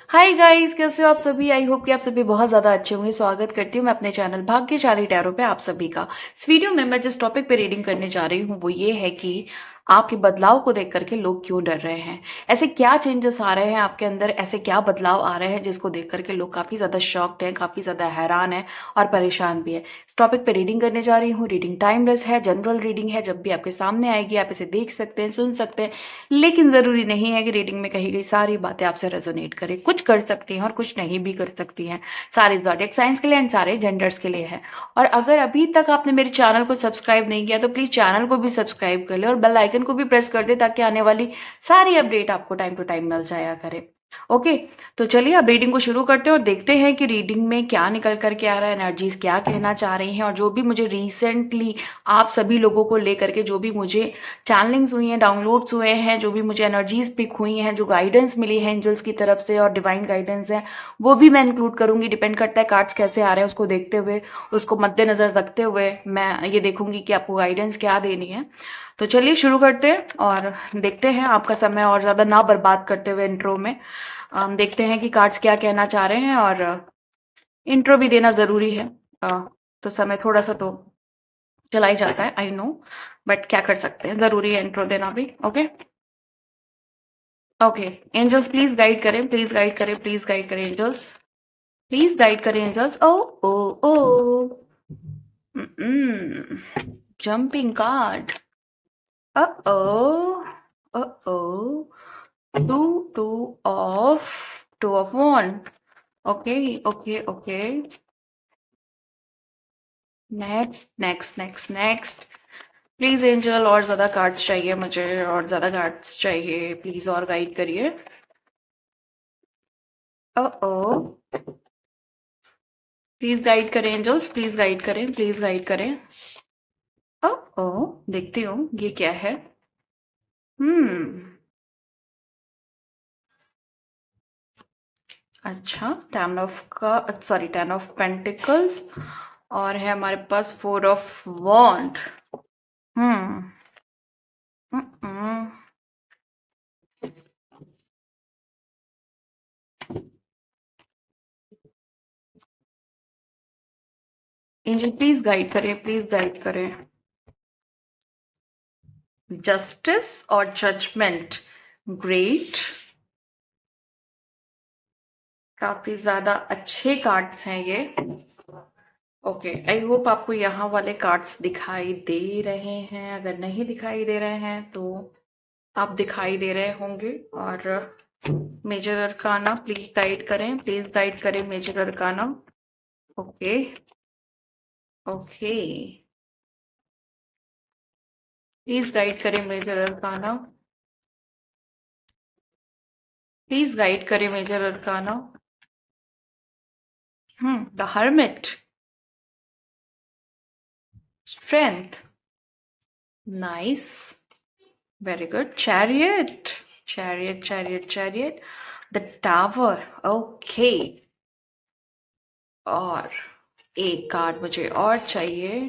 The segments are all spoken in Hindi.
हाय गाइस, कैसे हो आप सभी। आई होप कि आप सभी बहुत ज़्यादा अच्छे होंगे। स्वागत करती हूँ मैं अपने चैनल भाग्यशाली टैरो पे आप सभी का। इस वीडियो में मैं जिस टॉपिक पे रीडिंग करने जा रही हूँ वो ये है कि आपके बदलाव को देख करके लोग क्यों डर रहे हैं। ऐसे क्या चेंजेस आ रहे हैं आपके अंदर, ऐसे क्या बदलाव आ रहे हैं जिसको देख करके लोग काफ़ी ज़्यादा शॉक्ड हैं, काफ़ी ज़्यादा हैरान है और परेशान भी है। इस टॉपिक पे रीडिंग करने जा रही हूँ। रीडिंग टाइमलेस है, जनरल रीडिंग है, जब भी आपके सामने आएगी आप इसे देख सकते हैं, सुन सकते हैं। लेकिन ज़रूरी नहीं है कि रीडिंग में कही गई सारी बातें आपसे रेजोनेट करें। कुछ कर सकती हैं और कुछ नहीं भी कर सकती हैं। सारी ज़ोडिएक साइंस के लिए एंड सारे जेंडर्स के लिए है। और अगर अभी तक आपने मेरे चैनल को सब्सक्राइब नहीं किया तो प्लीज़ चैनल को भी सब्सक्राइब कर ले और बेल आइकन को भी प्रेस कर दे ताकि आने वाली सारी अपडेट आपको टाइम टू टाइम मिल जाया करे। ओके, तो चलिए अब रीडिंग को शुरू करते हैं और देखते हैं कि रीडिंग में क्या निकल करके आ रहा है, एनर्जीज क्या कहना चाह रही हैं। और जो भी मुझे रिसेंटली आप सभी लोगों को लेकर के जो भी मुझे चैनलिंग्स हुई हैं, डाउनलोड्स हुए हैं, जो भी मुझे एनर्जीज पिक हुई हैं, जो गाइडेंस मिली है एंजल्स की तरफ से और डिवाइन गाइडेंस है, वो भी मैं इंक्लूड करूंगी। डिपेंड करता है कार्ड्स कैसे आ रहे हैं उसको देखते हुए, उसको मद्देनजर रखते हुए मैं ये देखूंगी कि आपको गाइडेंस क्या देनी है। तो चलिए शुरू करते हैं और देखते हैं, आपका समय और ज़्यादा ना बर्बाद करते हुए इंट्रो में देखते हैं कि कार्ड्स क्या कहना चाह रहे हैं। और इंट्रो भी देना ज़रूरी है। तो समय थोड़ा सा तो चला ही जाता है, आई नो, बट क्या कर सकते हैं, ज़रूरी है इंट्रो देना भी। Okay okay, angels please guide करें, प्लीज गाइड करें, प्लीज गाइड करें एंजल्स, प्लीज गाइड करें angels. Oh oh oh, jumping card. Uh-oh. Uh-oh. Two of one. Okay, okay, okay. Next. Please angel और ज्यादा कार्ड्स चाहिए मुझे, और ज्यादा कार्ड्स चाहिए प्लीज, और गाइड करिए। ओ प्लीज गाइड करें एंजल्स, प्लीज गाइड करें, प्लीज गाइड करें। ओ देखती हूँ ये क्या है। हम्म अच्छा, टेन ऑफ पेंटिकल्स और है हमारे पास four of wand. Hmm angel please guide करें, प्लीज गाइड करें। जस्टिस और जजमेंट, ग्रेट। काफी ज्यादा अच्छे कार्ड्स हैं ये। ओके, आई होप आपको यहाँ वाले कार्ड्स दिखाई दे रहे हैं। अगर नहीं दिखाई दे रहे हैं तो आप दिखाई दे रहे होंगे। और मेजर अरकाना प्लीज गाइड करें, प्लीज गाइड करें major arcana. Okay okay, please guide करें मेजर अरकाना, प्लीज गाइड करें major arcana. The hermit, strength, nice, very good. Chariot, the tower. Okay, और एक कार्ड मुझे और चाहिए।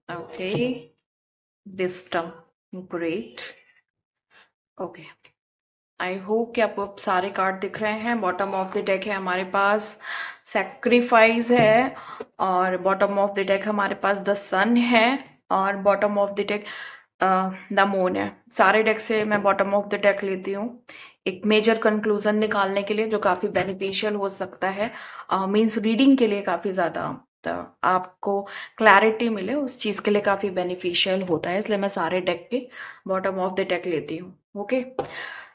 Okay, wisdom, great. Okay, I hope कि आपको अब सारे कार्ड दिख रहे हैं। बॉटम ऑफ द डेक है हमारे पास सैक्रिफाइस है, और बॉटम ऑफ द डेक हमारे पास द सन है, और bottom of the deck the moon है। सारे डेक से मैं बॉटम ऑफ द डेक लेती हूँ एक मेजर कंक्लूजन निकालने के लिए, जो काफी बेनिफिशियल हो सकता है। मीन्स रीडिंग के लिए काफी ज्यादा, तो आपको क्लैरिटी मिले उस चीज के लिए काफी बेनिफिशियल होता है, इसलिए मैं सारे डेक के बॉटम ऑफ द डेक लेती हूँ। ओके,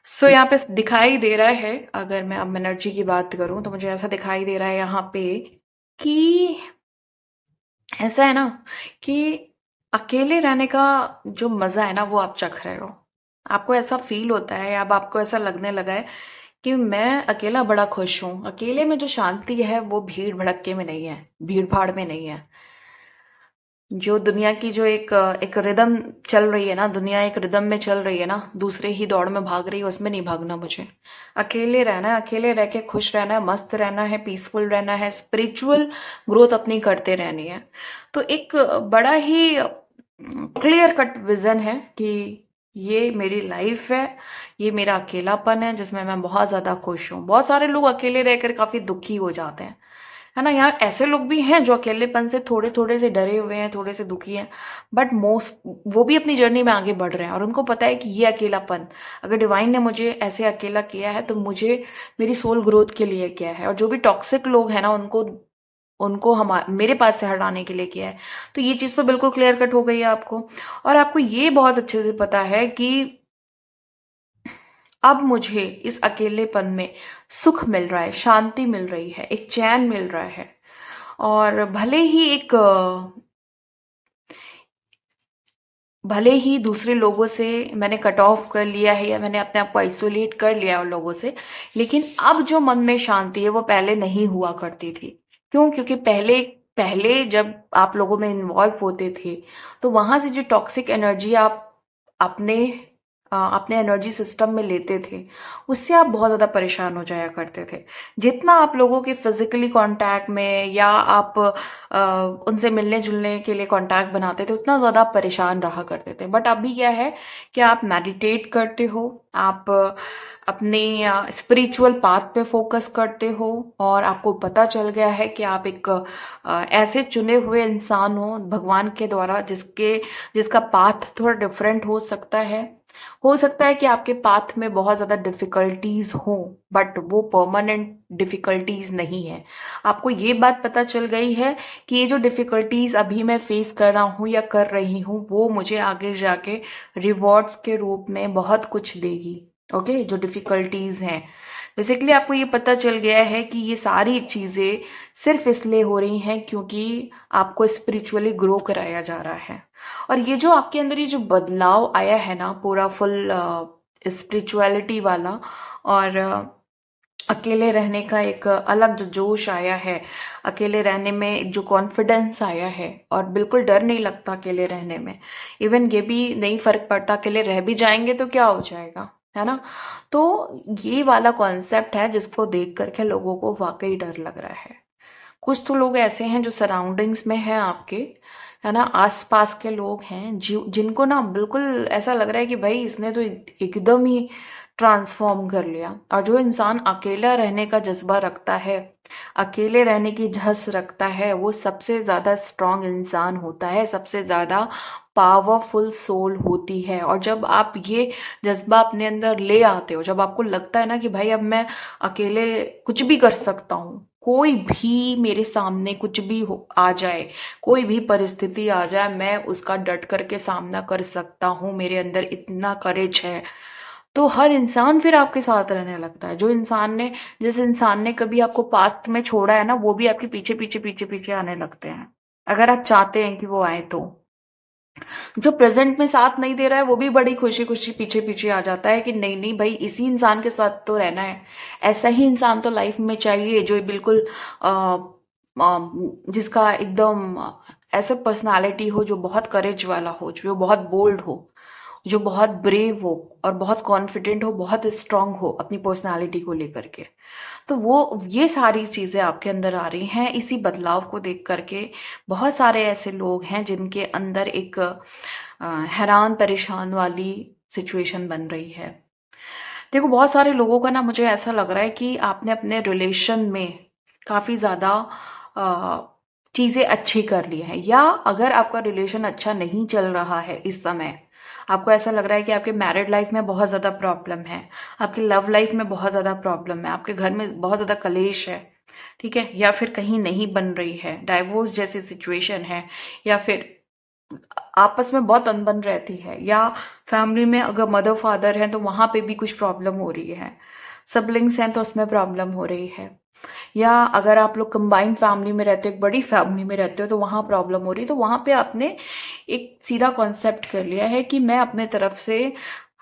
सो यहाँ पे दिखाई दे रहा है, अगर मैं अब एनर्जी की बात करूं तो मुझे ऐसा दिखाई दे रहा है यहाँ पे कि ऐसा है ना कि अकेले रहने का जो मजा है ना वो आप चख रहे हो। आपको ऐसा फील होता है, अब आपको ऐसा लगने लगा है कि मैं अकेला बड़ा खुश हूं। अकेले में जो शांति है वो भीड़ भड़क्के में नहीं है, भीड़ भाड़ में नहीं है। जो दुनिया की जो एक रिदम चल रही है ना, दुनिया एक रिदम में चल रही है ना, दूसरे ही दौड़ में भाग रही है, उसमें नहीं भागना मुझे। अकेले रहना है, अकेले रह के खुश रहना है, मस्त रहना है, पीसफुल रहना है, स्पिरिचुअल ग्रोथ अपनी करते रहनी है। तो एक बड़ा ही क्लियर कट विजन है कि ये मेरी लाइफ है, ये मेरा अकेलापन है जिसमें मैं बहुत ज़्यादा खुश हूँ। बहुत सारे लोग अकेले रहकर काफ़ी दुखी हो जाते हैं, है ना? यहाँ ऐसे लोग भी हैं जो अकेलेपन से थोड़े-थोड़े से डरे हुए हैं, थोड़े से दुखी हैं, बट मोस्ट वो भी अपनी जर्नी में आगे बढ़ रहे हैं और उनको पता है कि ये अकेलापन, अगर डिवाइन ने मुझे ऐसे अकेला किया है, तो मुझे मेरी सोल ग्रोथ के लिए किया है। और जो भी टॉक्सिक लोग हैं ना, उनको उनको हमा मेरे पास से हटाने के लिए किया है। तो ये चीज़ तो बिल्कुल क्लियर कट हो गई है आपको। और आपको ये बहुत अच्छे से पता है कि अब मुझे इस अकेलेपन में सुख मिल रहा है, शांति मिल रही है, एक चैन मिल रहा है। और भले ही दूसरे लोगों से मैंने कट ऑफ कर लिया है या मैंने अपने आप को आइसोलेट कर लिया है उन लोगों से, लेकिन अब जो मन में शांति है वो पहले नहीं हुआ करती थी। क्यों? क्योंकि पहले पहले जब आप लोगों में इन्वॉल्व होते थे, तो वहां से जो टॉक्सिक एनर्जी आप अपने अपने एनर्जी सिस्टम में लेते थे, उससे आप बहुत ज़्यादा परेशान हो जाया करते थे। जितना आप लोगों के फिजिकली कांटेक्ट में या आप उनसे मिलने जुलने के लिए कांटेक्ट बनाते थे, उतना ज़्यादा आप परेशान रहा करते थे। बट अभी क्या है कि आप मेडिटेट करते हो, आप अपने स्पिरिचुअल पाथ पे फोकस करते हो और आपको पता चल गया है कि आप एक ऐसे चुने हुए इंसान हो भगवान के द्वारा जिसका पाथ थोड़ा डिफरेंट हो सकता है कि आपके पाथ में बहुत ज़्यादा डिफ़िकल्टीज़ हों, बट वो परमानेंट डिफ़िकल्टीज़ नहीं है। आपको ये बात पता चल गई है कि ये जो डिफ़िकल्टीज़ अभी मैं फ़ेस कर रहा हूँ या कर रही हूँ, वो मुझे आगे जाके रिवॉर्ड्स के रूप में बहुत कुछ देगी। ओके? जो डिफ़िकल्टीज़ हैं। बेसिकली आपको ये पता चल गया है कि ये सारी चीज़ें सिर्फ़ इसलिए हो रही हैं क्योंकि आपको स्पिरिचुअली ग्रो कराया जा रहा है। और ये जो आपके अंदर ये जो बदलाव आया है ना, पूरा फुल स्पिरिचुअलिटी वाला और अकेले रहने का एक अलग जो जोश आया है, अकेले रहने में एक जो कॉन्फिडेंस आया है और बिल्कुल डर नहीं लगता अकेले रहने में। इवन ये भी नहीं फ़र्क पड़ता अकेले रह भी जाएँगे तो क्या हो जाएगा, है ना? तो ये वाला कॉन्सेप्ट है जिसको देख कर के लोगों को वाक़ई डर लग रहा है। कुछ तो लोग ऐसे हैं जो सराउंडिंग्स में हैं आपके, है ना? आस-पास के लोग हैं जिनको ना बिल्कुल ऐसा लग रहा है कि भाई इसने तो एकदम ही ट्रांसफ़ॉर्म कर लिया। और जो इंसान अकेला रहने का जज़्बा रखता है, अकेले रहने की झस रखता है, वो सबसे ज़्यादा स्ट्रॉन्ग इंसान होता है, सबसे ज़्यादा पावरफुल सोल होती है। और जब आप ये जज़्बा अपने अंदर ले आते हो, जब आपको लगता है ना कि भाई अब मैं अकेले कुछ भी कर सकता हूँ, कोई भी मेरे सामने कुछ भी हो आ जाए, कोई भी परिस्थिति आ जाए, मैं उसका डट कर के सामना कर सकता हूँ, मेरे अंदर इतना करेज है। तो हर इंसान फिर आपके साथ रहने लगता है। जिस इंसान ने कभी आपको पास्ट में छोड़ा है ना, वो भी आपके पीछे आने लगते हैं। अगर आप चाहते हैं कि वो आए तो। जो प्रेज़ेंट में साथ नहीं दे रहा है, वो भी बड़ी खुशी-खुशी पीछे-पीछे आ जाता है कि नहीं-नहीं भई इसी इंसान के साथ तो रहना है। ऐसा ही इंसान तो लाइफ़ में चाहिए जो बिल्कुल अ जिसका एकदम ऐसा पर्सनैलिटी हो जो बहुत करेज वाला हो, जो बहुत बोल्ड हो, जो बहुत ब्रेव हो और बहुत कॉन्फिडेंट हो, बहुत स्ट्रॉन्ग हो अपनी पर्सनैलिटी को लेकर के। तो वो ये सारी चीज़ें आपके अंदर आ रही हैं इसी बदलाव को देख कर के। बहुत सारे ऐसे लोग हैं जिनके अंदर एक हैरान परेशान वाली सिचुएशन बन रही है। देखो बहुत सारे लोगों का ना मुझे ऐसा लग रहा है कि आपने अपने रिलेशन में काफ़ी ज़्यादा चीज़ें अच्छी कर ली हैं, या अगर आपका रिलेशन अच्छा नहीं चल रहा है इस समय, आपको ऐसा लग रहा है कि आपके मैरिड लाइफ में बहुत ज़्यादा प्रॉब्लम है, आपकी लव लाइफ में बहुत ज़्यादा प्रॉब्लम है, आपके घर में बहुत ज़्यादा कलेश है, ठीक है? या फिर कहीं नहीं बन रही है, डाइवोर्स जैसी सिचुएशन है, या फिर आपस में बहुत अनबन रहती है, या फैमिली में अगर मदर फादर हैं तो वहाँ पे भी कुछ प्रॉब्लम हो रही है, सिबलिंग्स हैं तो उसमें प्रॉब्लम हो रही है, या अगर आप लोग कंबाइंड फैमिली में रहते हो, एक बड़ी फैमिली में रहते हो तो वहाँ प्रॉब्लम हो रही है। तो वहाँ पे आपने एक सीधा कॉन्सेप्ट कर लिया है कि मैं अपने तरफ से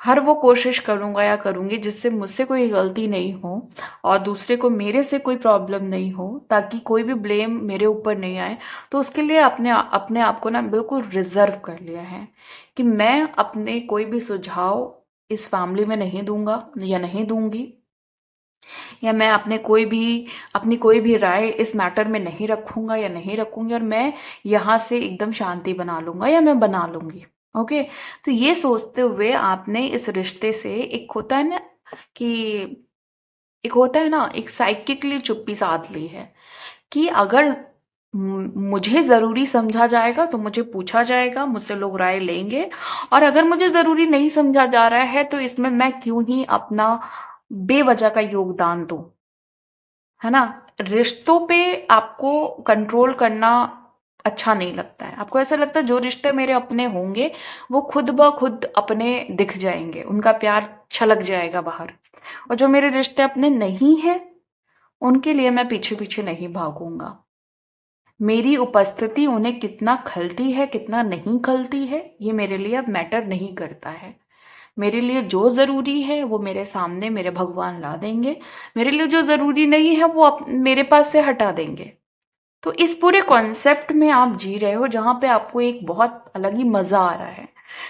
हर वो कोशिश करूँगा या करूँगी जिससे मुझसे कोई गलती नहीं हो और दूसरे को मेरे से कोई प्रॉब्लम नहीं हो, ताकि कोई भी ब्लेम मेरे ऊपर नहीं आए। तो उसके लिए अपने आप को ना बिल्कुल रिज़र्व कर लिया है कि मैं अपने कोई भी सुझाव इस फैमिली में नहीं दूँगा या नहीं दूँगी, या मैं अपनी कोई भी राय इस मैटर में नहीं रखूँगा या नहीं रखूँगी, और मैं यहाँ से एकदम शांति बना लूँगा या मैं बना लूँगी। ओके। तो ये सोचते हुए आपने इस रिश्ते से, एक होता है ना कि एक साइकिकली चुप्पी साध ली है कि अगर मुझे ज़रूरी समझा जाएगा तो मुझे पूछा जाएगा, मुझसे लोग राय लेंगे, और अगर मुझे ज़रूरी नहीं समझा जा रहा है तो इसमें मैं क्यों ही अपना बेवजह का योगदान दूँ, है ना? रिश्तों पे आपको कंट्रोल करना अच्छा नहीं लगता है। आपको ऐसा लगता है जो रिश्ते मेरे अपने होंगे, वो खुद ब खुद अपने दिख जाएँगे, उनका प्यार छलक जाएगा बाहर। और जो मेरे रिश्ते अपने नहीं हैं, उनके लिए मैं पीछे-पीछे नहीं भागूँगा। मेरी उपस्थिति उन्हें कितना खलती है, कितना नहीं खलती है, ये मेरे लिए अब मैटर नहीं करता है। मेरे लिए जो ज़रूरी है, वो मेरे सामने मेरे भगवान ला देंगे। मेरे लिए जो ज़रूरी नहीं है, वो मेरे पास से हटा देंगे। तो इस पूरे कॉन्सेप्ट में आप जी रहे हो, जहाँ पे आपको एक बहुत अलग ही मज़ा आ रहा है।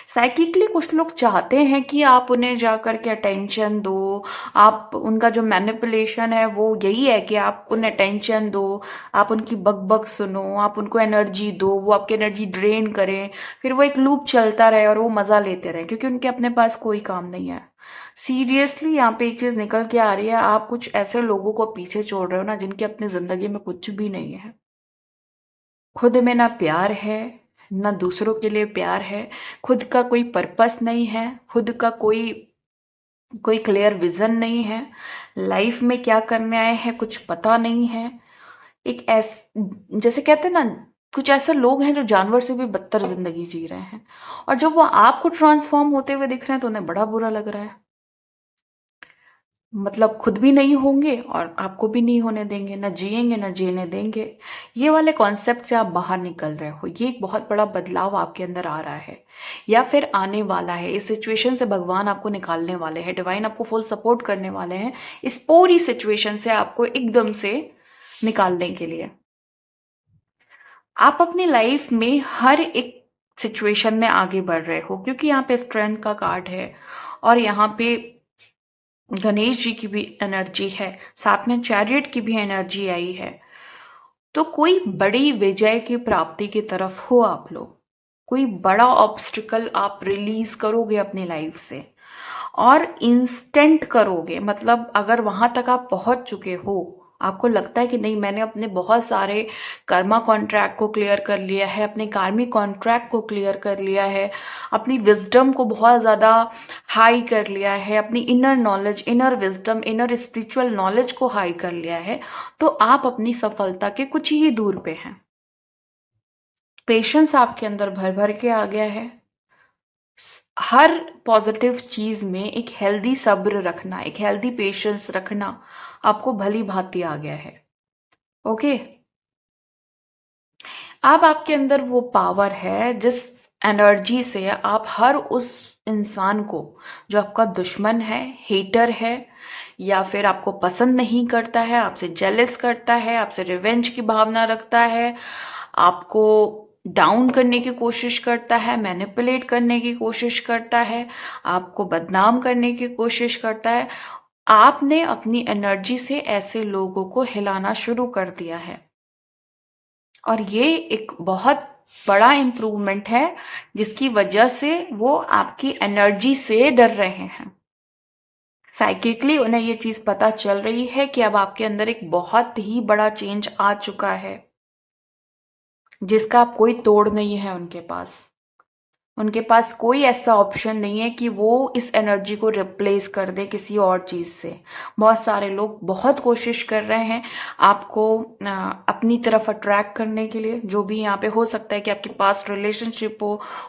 साइकिकली कुछ लोग चाहते हैं कि आप उन्हें जा कर के अटेंशन दो, आप उनका जो मैनिपुलेशन है वो यही है कि आप उन्हें अटेंशन दो, आप उनकी बक-बक सुनो, आप उनको एनर्जी दो, वो आपकी एनर्जी ड्रेन करें, फिर वो एक लूप चलता रहे और वो मज़ा लेते रहें, क्योंकि उनके अपने पास कोई काम नहीं है। सीरियसली यहाँ पे एक चीज़ निकल के आ रही है, आप कुछ ऐसे लोगों को पीछे छोड़ रहे हो ना, जिनकी अपनी ज़िंदगी में कुछ भी नहीं है। खुद में ना प्यार है, ना दूसरों के लिए प्यार है, खुद का कोई पर्पस नहीं है, खुद का कोई कोई क्लियर विजन नहीं है, लाइफ में क्या करने आए हैं कुछ पता नहीं है। एक ऐस जैसे कहते हैं ना, कुछ ऐसे लोग हैं जो जानवर से भी बदतर जिंदगी जी रहे हैं, और जब वो आपको ट्रांसफॉर्म होते हुए दिख रहे हैं तो उन्हें बड़ा बुरा लग रहा है। मतलब खुद भी नहीं होंगे और आपको भी नहीं होने देंगे, ना जिएंगे ना जीने देंगे। ये वाले कॉन्सेप्ट से आप बाहर निकल रहे हो, ये एक बहुत बड़ा बदलाव आपके अंदर आ रहा है या फिर आने वाला है। इस सिचुएशन से भगवान आपको निकालने वाले हैं, डिवाइन आपको फुल सपोर्ट करने वाले हैं इस पूरी सिचुएशन से, आपको एकदम से निकालने के लिए। आप अपनी लाइफ में हर एक सिचुएशन में आगे बढ़ रहे हो, क्योंकि यहाँ पे स्ट्रेंथ का कार्ड है और यहाँ पे गणेश जी की भी एनर्जी है, साथ में चैरियट की भी एनर्जी आई है। तो कोई बड़ी विजय की प्राप्ति की तरफ हो आप लोग, कोई बड़ा ऑब्स्टिकल आप रिलीज करोगे अपनी लाइफ से, और इंस्टेंट करोगे। मतलब अगर वहां तक आप पहुंच चुके हो, आपको लगता है कि नहीं, मैंने अपने बहुत सारे कर्मा कॉन्ट्रैक्ट को क्लियर कर लिया है, अपने कार्मिक कॉन्ट्रैक्ट को क्लियर कर लिया है, अपनी विजडम को बहुत ज़्यादा हाई कर लिया है, अपनी inner knowledge, inner wisdom, inner spiritual knowledge को हाई कर लिया है, तो आप अपनी सफलता के कुछ ही दूर पे हैं। पेशेंस आपके अंदर भर भर के आ गया है। हर पॉजिटिव चीज में एक हेल्दी सब्र रखना, एक हेल्दी पेशेंस रखना आपको भली भांति आ गया है। ओके। अब आपके अंदर वो पावर है जिस एनर्जी से आप हर उस इंसान को, जो आपका दुश्मन है, हेटर है, या फिर आपको पसंद नहीं करता है, आपसे जेलस करता है, आपसे रिवेंज की भावना रखता है, आपको डाउन करने की कोशिश करता है, मैनिपुलेट करने की कोशिश करता है, आपको बदनाम करने की कोशिश करता है, आपने अपनी एनर्जी से ऐसे लोगों को हिलाना शुरू कर दिया है। और ये एक बहुत बड़ा इम्प्रूवमेंट है, जिसकी वजह से वो आपकी एनर्जी से डर रहे हैं। साइकिकली उन्हें ये चीज पता चल रही है कि अब आपके अंदर एक बहुत ही बड़ा चेंज आ चुका है, जिसका अब कोई तोड़ नहीं है उनके पास। उनके पास कोई ऐसा ऑप्शन नहीं है कि वो इस एनर्जी को रिप्लेस कर दे किसी और चीज से। बहुत सारे लोग बहुत कोशिश कर रहे हैं आपको अपनी तरफ अट्रैक्ट करने के लिए। जो भी यहाँ पे हो सकता है कि आपके पास्ट रिलेशनशिप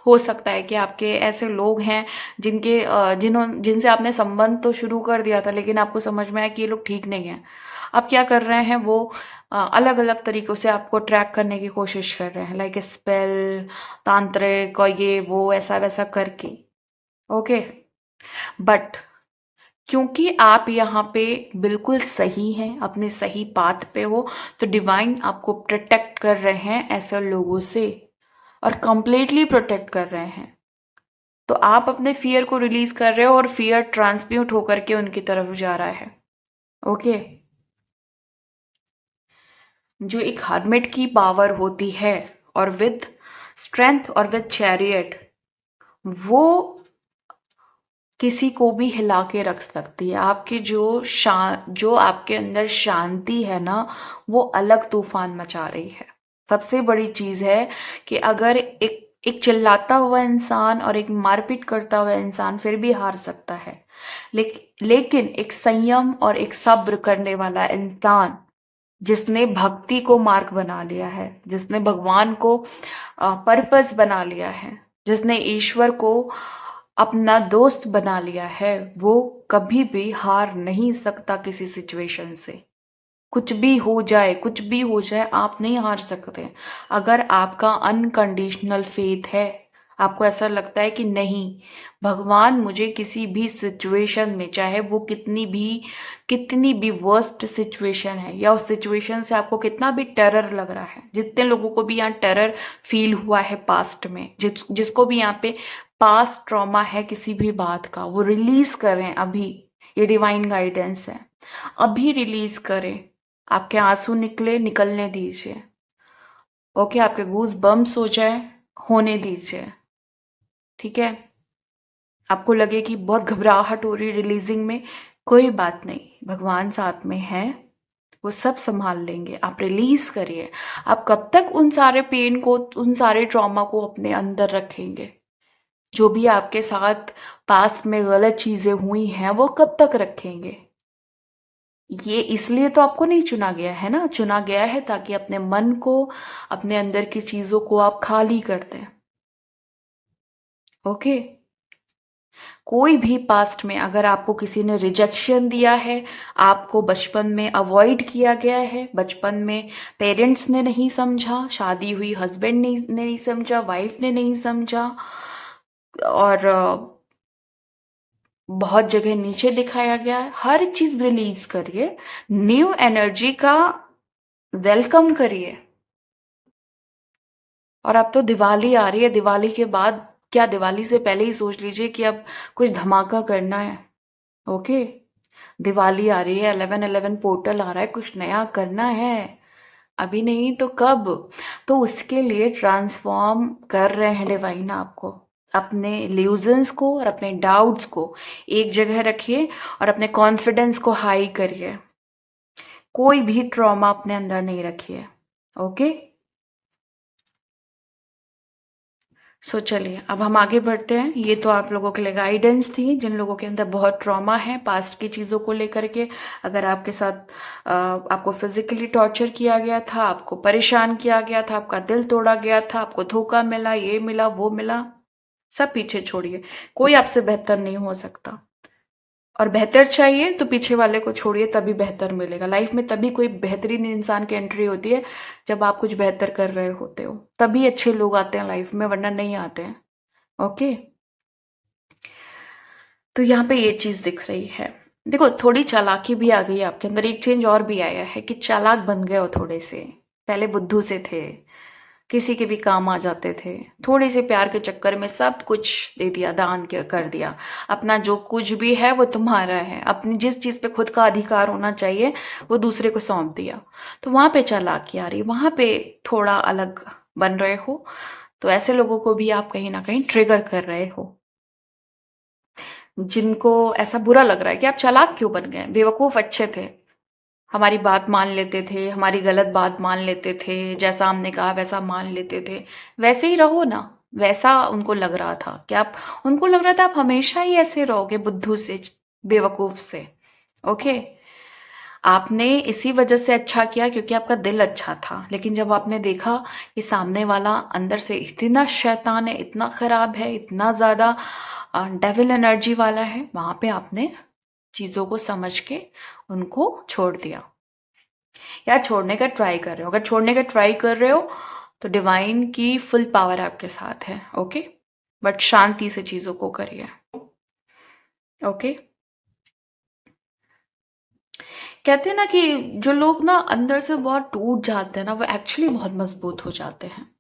हो सकता है कि आपके ऐसे लोग हैं जिनसे आपने संबंध तो शुरू कर दिया था, लेकिन आपको समझ में आया कि ये लोग ठीक नहीं है। अब क्या कर रहे हैं, वो अलग अलग तरीकों से आपको ट्रैक करने की कोशिश कर रहे हैं, लाइक स्पेल, तांत्रिक और ये वो ऐसा वैसा करके। ओके। बट क्योंकि आप यहाँ पे बिल्कुल सही हैं, अपने सही पाथ पे हो, तो डिवाइन आपको प्रोटेक्ट कर रहे हैं ऐसे लोगों से, और कंप्लीटली प्रोटेक्ट कर रहे हैं। तो आप अपने फियर को रिलीज कर रहे हो और फियर ट्रांसम्यूट होकर के उनकी तरफ जा रहा है। ओके। जो एक हर्मिट की पावर होती है, और विद स्ट्रेंथ और विद चैरियट, वो किसी को भी हिला के रख सकती है। आपकी जो आपके अंदर शांति है ना, वो अलग तूफान मचा रही है। सबसे बड़ी चीज है कि अगर एक चिल्लाता हुआ इंसान और एक मारपीट करता हुआ इंसान फिर भी हार सकता है, लेकिन एक संयम और एक सब्र करने वाला इंसान, जिसने भक्ति को मार्ग बना लिया है, जिसने भगवान को पर्पस बना लिया है, जिसने ईश्वर को अपना दोस्त बना लिया है, वो कभी भी हार नहीं सकता किसी सिचुएशन से। कुछ भी हो जाए, कुछ भी हो जाए, आप नहीं हार सकते। अगर आपका अनकंडीशनल फेथ है, आपको ऐसा लगता है कि नहीं, भगवान मुझे किसी भी सिचुएशन में, चाहे वो कितनी भी वर्स्ट सिचुएशन है, या उस सिचुएशन से आपको कितना भी टेरर लग रहा है, जितने लोगों को भी यहाँ टेरर फील हुआ है पास्ट में, जिसको भी यहाँ पे पास्ट ट्रॉमा है किसी भी बात का, वो रिलीज करें अभी। ये डिवाइन गाइडेंस है, अभी रिलीज करें। आपके आंसू निकलने दीजिए। ओके, आपके गूज बम्स हो जाए, होने दीजिए। ठीक है, आपको लगे कि बहुत घबराहट हो रही रिलीजिंग में, कोई बात नहीं, भगवान साथ में है, वो सब संभाल लेंगे। आप रिलीज करिए। आप कब तक उन सारे पेन को, उन सारे ट्रॉमा को अपने अंदर रखेंगे? जो भी आपके साथ पास्ट में गलत चीजें हुई हैं, वो कब तक रखेंगे? ये इसलिए तो आपको नहीं चुना गया है ना, चुना गया है ताकि अपने मन को, अपने अंदर की चीजों को आप खाली कर दें। ओके, कोई भी पास्ट में अगर आपको किसी ने रिजेक्शन दिया है, आपको बचपन में अवॉइड किया गया है, बचपन में पेरेंट्स ने नहीं समझा, शादी हुई हस्बैंड ने नहीं समझा, वाइफ ने नहीं समझा, और बहुत जगह नीचे दिखाया गया है, हर चीज रिलीज करिए। न्यू एनर्जी का वेलकम करिए। और अब तो दिवाली आ रही है, दिवाली के बाद क्या, दिवाली से पहले ही सोच लीजिए कि अब कुछ धमाका करना है। ओके, दिवाली आ रही है, 11/11 पोर्टल आ रहा है, कुछ नया करना है। अभी नहीं तो कब? तो उसके लिए ट्रांसफॉर्म कर रहे हैं डिवाइन आपको। अपने इल्यूजन्स को और अपने डाउट्स को एक जगह रखिए और अपने कॉन्फिडेंस को हाई करिए। कोई भी ट्रॉमा अपने अंदर नहीं रखिए। ओके, सो चलिए अब हम आगे बढ़ते हैं। ये तो आप लोगों के लिए गाइडेंस थी, जिन लोगों के अंदर बहुत ट्रॉमा है पास्ट की चीज़ों को लेकर के। अगर आपके साथ आपको फिजिकली टॉर्चर किया गया था, आपको परेशान किया गया था, आपका दिल तोड़ा गया था, आपको धोखा मिला, ये मिला, वो मिला, सब पीछे छोड़िए। कोई आपसे बेहतर नहीं हो सकता। और बेहतर चाहिए तो पीछे वाले को छोड़िए, तभी बेहतर मिलेगा लाइफ में। तभी कोई बेहतरीन इंसान की एंट्री होती है जब आप कुछ बेहतर कर रहे होते हो, तभी अच्छे लोग आते हैं लाइफ में, वरना नहीं आते हैं। ओके, तो यहाँ पे ये चीज दिख रही है। देखो, थोड़ी चालाकी भी आ गई आपके अंदर, एक चेंज और भी आया है कि चालाक बन गए हो थोड़े से। पहले बुद्धू से थे, किसी के भी काम आ जाते थे, थोड़े से प्यार के चक्कर में सब कुछ दे दिया, दान कर दिया। अपना जो कुछ भी है वो तुम्हारा है, अपनी जिस चीज पे खुद का अधिकार होना चाहिए वो दूसरे को सौंप दिया। तो वहां पे चालाकी आ रही, वहां पे थोड़ा अलग बन रहे हो। तो ऐसे लोगों को भी आप कहीं ना कहीं ट्रिगर कर रहे हो, जिनको ऐसा बुरा लग रहा है कि आप चालाक क्यों बन गए, बेवकूफ अच्छे थे, हमारी बात मान लेते थे, हमारी गलत बात मान लेते थे, जैसा हमने कहा वैसा मान लेते थे, वैसे ही रहो ना। वैसा उनको लग रहा था कि आप, उनको लग रहा था आप हमेशा ही ऐसे रहोगे, बुद्धू से, बेवकूफ से। ओके, आपने इसी वजह से अच्छा किया क्योंकि आपका दिल अच्छा था, लेकिन जब आपने देखा कि सामने वाला अंदर से इतना शैतान है, इतना खराब है, इतना ज्यादा डेविल एनर्जी वाला है, वहां पे आपने चीजों को समझ के उनको छोड़ दिया, या छोड़ने का ट्राई कर रहे हो। अगर छोड़ने का ट्राई कर रहे हो तो डिवाइन की फुल पावर आपके साथ है। ओके, बट शांति से चीजों को करिए। ओके, कहते हैं ना कि जो लोग ना अंदर से बहुत टूट जाते हैं ना, वो एक्चुअली बहुत मजबूत हो जाते हैं।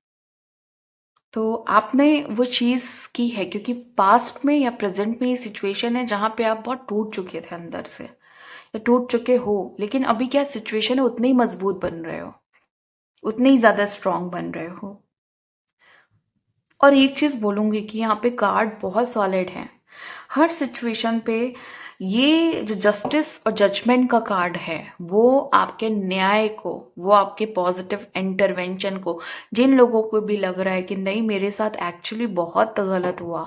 तो आपने वो चीज की है क्योंकि पास्ट में या प्रेजेंट में ये सिचुएशन है जहां पे आप बहुत टूट चुके थे अंदर से, या टूट चुके हो, लेकिन अभी क्या सिचुएशन है, उतने ही मजबूत बन रहे हो, उतने ही ज्यादा स्ट्रांग बन रहे हो। और एक चीज़ बोलूँगी कि यहाँ पे कार्ड बहुत सॉलिड है। हर सिचुएशन पे ये जो जस्टिस और जजमेंट का कार्ड है, वो आपके न्याय को, वो आपके पॉजिटिव इंटरवेंशन को, जिन लोगों को भी लग रहा है कि नहीं मेरे साथ एक्चुअली बहुत गलत हुआ,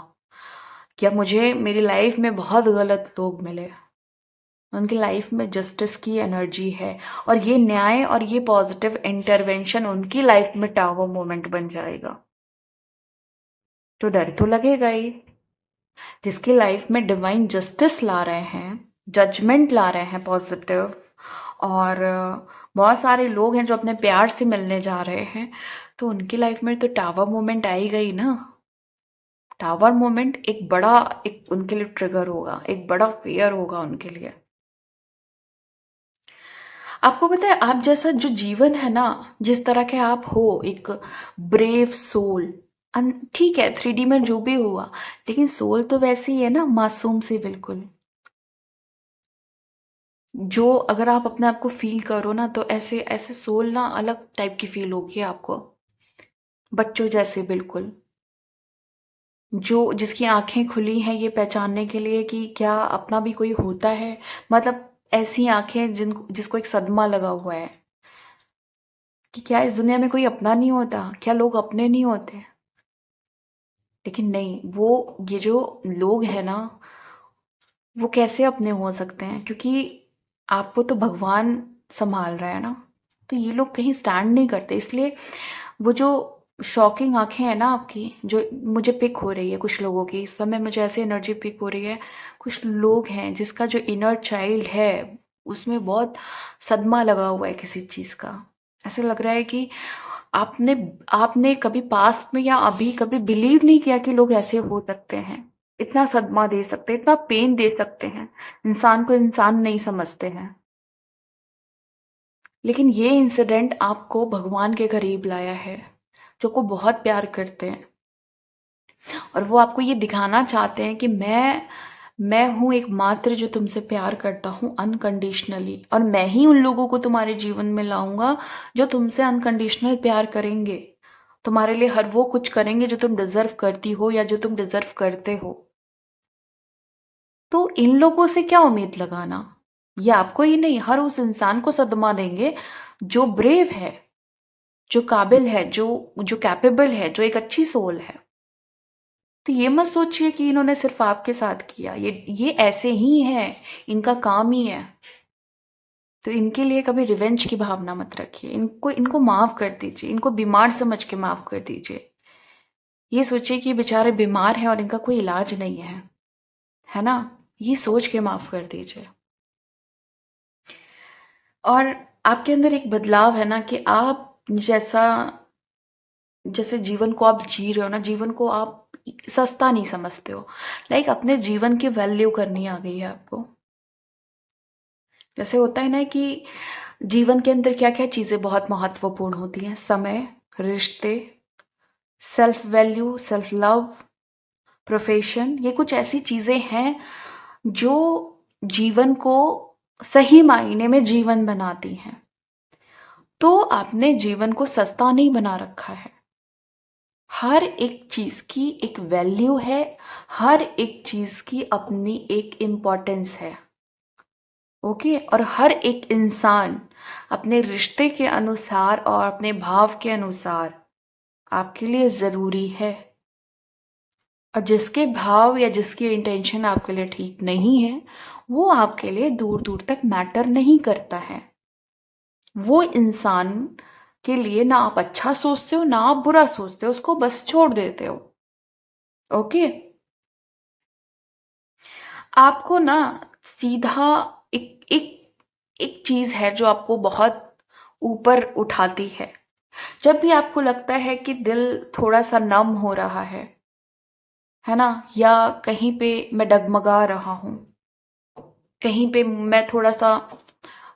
क्या मुझे मेरी लाइफ में बहुत गलत लोग मिले, उनकी लाइफ में जस्टिस की एनर्जी है और ये न्याय और ये पॉजिटिव इंटरवेंशन उनकी लाइफ में टावर मोमेंट बन जाएगा। तो डर तो लगेगा ही। जिसकी लाइफ में डिवाइन जस्टिस ला रहे हैं, जजमेंट ला रहे हैं पॉजिटिव, और बहुत सारे लोग हैं जो अपने प्यार से मिलने जा रहे हैं, तो उनकी लाइफ में तो टावर मोमेंट आएगा ही ना। टावर मोमेंट एक बड़ा, एक उनके लिए ट्रिगर होगा, एक बड़ा फेयर होगा उनके लिए। आपको पता है, आप जैसा जो जीवन है ना, जिस तरह के आप हो, एक ब्रेव सोल, ठीक है 3D में जो भी हुआ, लेकिन सोल तो वैसे ही है ना, मासूम सी बिल्कुल। जो अगर आप अपने आप को फील करो ना, तो ऐसे ऐसे सोल ना अलग टाइप की फील होगी आपको, बच्चों जैसे बिल्कुल, जो जिसकी आंखें खुली हैं ये पहचानने के लिए कि क्या अपना भी कोई होता है। मतलब ऐसी आंखें जिसको एक सदमा लगा हुआ है कि क्या इस दुनिया में कोई अपना नहीं होता, क्या लोग अपने नहीं होते। लेकिन नहीं, वो ये जो लोग हैं ना, वो कैसे अपने हो सकते हैं, क्योंकि आपको तो भगवान संभाल रहा है ना। तो ये लोग कहीं स्टैंड नहीं करते, इसलिए वो जो शॉकिंग आंखें हैं ना आपकी, जो मुझे पिक हो रही है कुछ लोगों की इस समय, मुझे ऐसे एनर्जी पिक हो रही है। कुछ लोग हैं जिसका जो इनर चाइल्ड है उसमें बहुत सदमा लगा हुआ है किसी चीज का। ऐसा लग रहा है कि आपने आपने कभी पास्ट में या अभी कभी बिलीव नहीं किया कि लोग ऐसे हो सकते हैं, इतना सदमा दे सकते हैं, इतना पेन दे सकते हैं, इंसान को इंसान नहीं समझते हैं। लेकिन ये इंसिडेंट आपको भगवान के करीब लाया है, जो को बहुत प्यार करते हैं, और वो आपको ये दिखाना चाहते हैं कि मैं हूं एकमात्र जो तुमसे प्यार करता हूं अनकंडीशनली, और मैं ही उन लोगों को तुम्हारे जीवन में लाऊंगा जो तुमसे अनकंडीशनल प्यार करेंगे, तुम्हारे लिए हर वो कुछ करेंगे जो तुम डिजर्व करती हो या जो तुम डिजर्व करते हो। तो इन लोगों से क्या उम्मीद लगाना, ये आपको ही नहीं हर उस इंसान को सदमा देंगे जो ब्रेव है, जो काबिल है, जो कैपेबल है, जो एक अच्छी सोल है। तो ये मत सोचिए कि इन्होंने सिर्फ आपके साथ किया, ये ऐसे ही है, इनका काम ही है। तो इनके लिए कभी रिवेंज की भावना मत रखिए, इनको इनको माफ कर दीजिए, इनको बीमार समझ के माफ कर दीजिए। ये सोचिए कि बेचारे बीमार हैं और इनका कोई इलाज नहीं है ना। ये सोच के माफ कर दीजिए। और आपके अंदर एक बदलाव है ना, कि आप जैसा जैसे जीवन को आप जी रहे हो ना, जीवन को आप सस्ता नहीं समझते हो। लाइक अपने जीवन की वैल्यू करनी आ गई है आपको। जैसे होता है ना कि जीवन के अंदर क्या क्या चीजें बहुत महत्वपूर्ण होती हैं, समय, रिश्ते, self value, self love, profession, ये कुछ ऐसी चीजें हैं जो जीवन को सही मायने में जीवन बनाती हैं। तो आपने जीवन को सस्ता नहीं बना रखा है। हर एक चीज की एक वैल्यू है, हर एक चीज की अपनी एक इम्पोर्टेंस है। ओके, और हर एक इंसान अपने रिश्ते के अनुसार और अपने भाव के अनुसार आपके लिए जरूरी है। और जिसके भाव या जिसकी इंटेंशन आपके लिए ठीक नहीं है, वो आपके लिए दूर दूर तक मैटर नहीं करता है। वो इंसान के लिए ना आप अच्छा सोचते हो ना आप बुरा सोचते हो, उसको बस छोड़ देते हो। ओके, आपको ना सीधा एक एक एक चीज है जो आपको बहुत ऊपर उठाती है। जब भी आपको लगता है कि दिल थोड़ा सा नम हो रहा है ना, या कहीं पे मैं डगमगा रहा हूं, कहीं पे मैं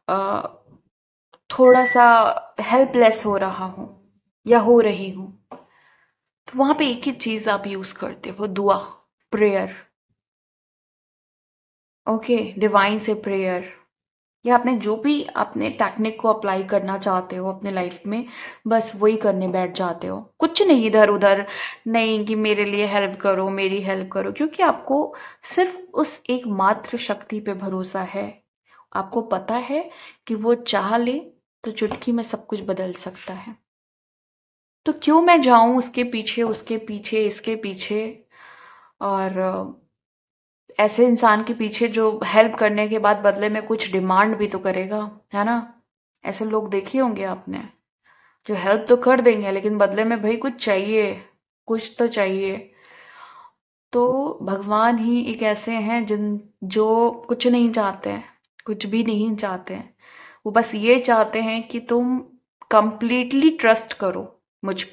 अ, थोड़ा सा हेल्पलेस हो रहा हूं या हो रही हूं, तो वहां पे एक ही चीज आप यूज करते हो, दुआ, प्रेयर। ओके, डिवाइन से प्रेयर, या आपने जो भी अपने टेक्निक को अप्लाई करना चाहते हो अपने लाइफ में, बस वही करने बैठ जाते हो, कुछ नहीं इधर उधर, नहीं कि मेरे लिए हेल्प करो, मेरी हेल्प करो, क्योंकि आपको सिर्फ उस एक मात्र शक्ति पे भरोसा है। आपको पता है कि वो चाह ले तो चुटकी में सब कुछ बदल सकता है। तो क्यों मैं जाऊं उसके पीछे, उसके पीछे, इसके पीछे, और ऐसे इंसान के पीछे जो हेल्प करने के बाद बदले में कुछ डिमांड भी तो करेगा, है ना। ऐसे लोग देखे होंगे आपने, जो हेल्प तो कर देंगे लेकिन बदले में भाई कुछ चाहिए, कुछ तो चाहिए। तो भगवान ही एक ऐसे हैं जिन जो कुछ नहीं चाहते हैं, कुछ भी नहीं चाहते हैं। वो बस ये चाहते हैं कि तुम कंप्लीटली ट्रस्ट करो मुझ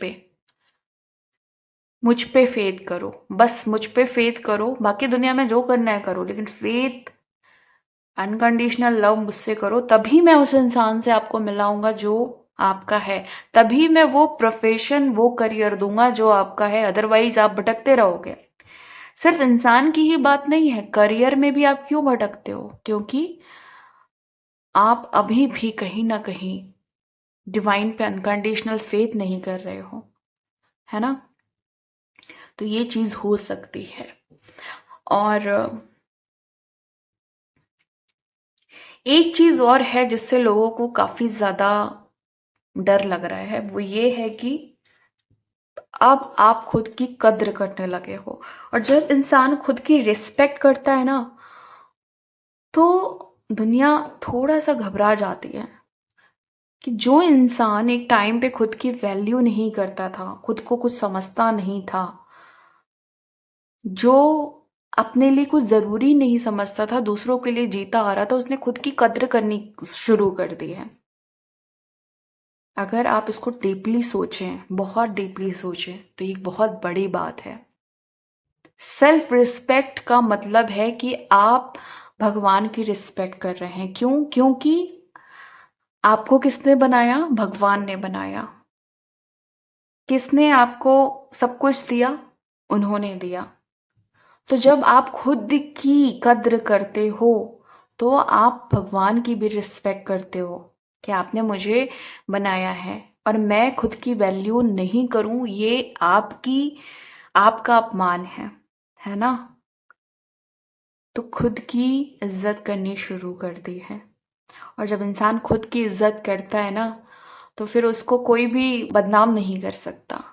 पे फेथ करो, बस मुझ पे फेथ करो, बाकी दुनिया में जो करना है करो, लेकिन फेथ, अनकंडीशनल लव मुझसे करो, तभी मैं उस इंसान से आपको मिलाऊंगा जो आपका है, तभी मैं वो प्रोफेशन, वो करियर दूंगा जो आपका है, अदरवाइज आप भटकते रहोगे। सिर्फ इंसान की ही बात नहीं है, करियर में भी आप क्यों भटकते हो, क्योंकि आप अभी भी कहीं ना कहीं डिवाइन पे अनकंडीशनल फेथ नहीं कर रहे हो, है ना। तो ये चीज हो सकती है। और एक चीज और है जिससे लोगों को काफी ज्यादा डर लग रहा है, वो ये है कि अब आप खुद की कद्र करने लगे हो, और जब इंसान खुद की रिस्पेक्ट करता है ना, तो दुनिया थोड़ा सा घबरा जाती है कि जो इंसान एक टाइम पे खुद की वैल्यू नहीं करता था, खुद को कुछ समझता नहीं था, जो अपने लिए कुछ जरूरी नहीं समझता था, दूसरों के लिए जीता आ रहा था, उसने खुद की कद्र करनी शुरू कर दी है। अगर आप इसको डीपली सोचें, बहुत डीपली सोचें, तो ये बहुत बड़ी बात है। सेल्फ रिस्पेक्ट का मतलब है कि आप भगवान की रिस्पेक्ट कर रहे हैं। क्यों? क्योंकि आपको किसने बनाया? भगवान ने बनाया। किसने आपको सब कुछ दिया? उन्होंने दिया। तो जब आप खुद की कद्र करते हो, तो आप भगवान की भी रिस्पेक्ट करते हो कि आपने मुझे बनाया है, और मैं खुद की वैल्यू नहीं करूं, ये आपका अपमान है ना। तो खुद की इज्जत करनी शुरू कर दी है, और जब इंसान खुद की इज्जत करता है ना, तो फिर उसको कोई भी बदनाम नहीं कर सकता।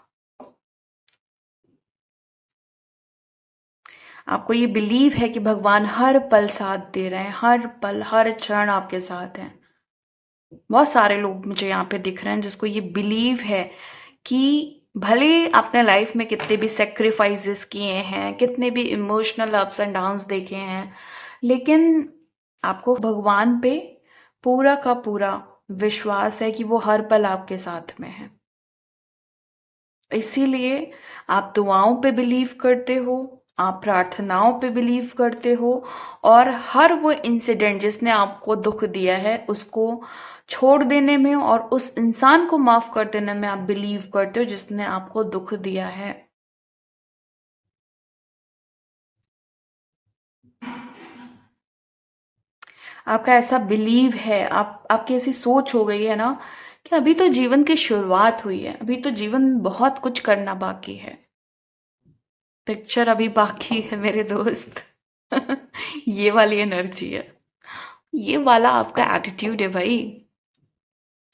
आपको ये बिलीव है कि भगवान हर पल साथ दे रहे हैं, हर पल हर क्षण आपके साथ हैं। बहुत सारे लोग मुझे यहाँ पे दिख रहे हैं जिसको ये बिलीव है कि भले आपने लाइफ में कितने भी सेक्रीफाइसेस किए हैं, कितने भी इमोशनल अप्स एंड डाउन्स देखे हैं, लेकिन आपको भगवान पे पूरा का पूरा विश्वास है कि वो हर पल आपके साथ में है। इसीलिए आप दुआओं पे बिलीव करते हो, आप प्रार्थनाओं पे बिलीव करते हो, और हर वो इंसिडेंट जिसने आपको दुख दिया है उसको छोड़ देने में और उस इंसान को माफ कर देने में आप बिलीव करते हो जिसने आपको दुख दिया है। आपका ऐसा बिलीव है, आपकी ऐसी सोच हो गई है ना कि अभी तो जीवन की शुरुआत हुई है, अभी तो जीवन में बहुत कुछ करना बाकी है, पिक्चर अभी बाकी है मेरे दोस्त। ये वाली एनर्जी है, ये वाला आपका एटीट्यूड है भाई,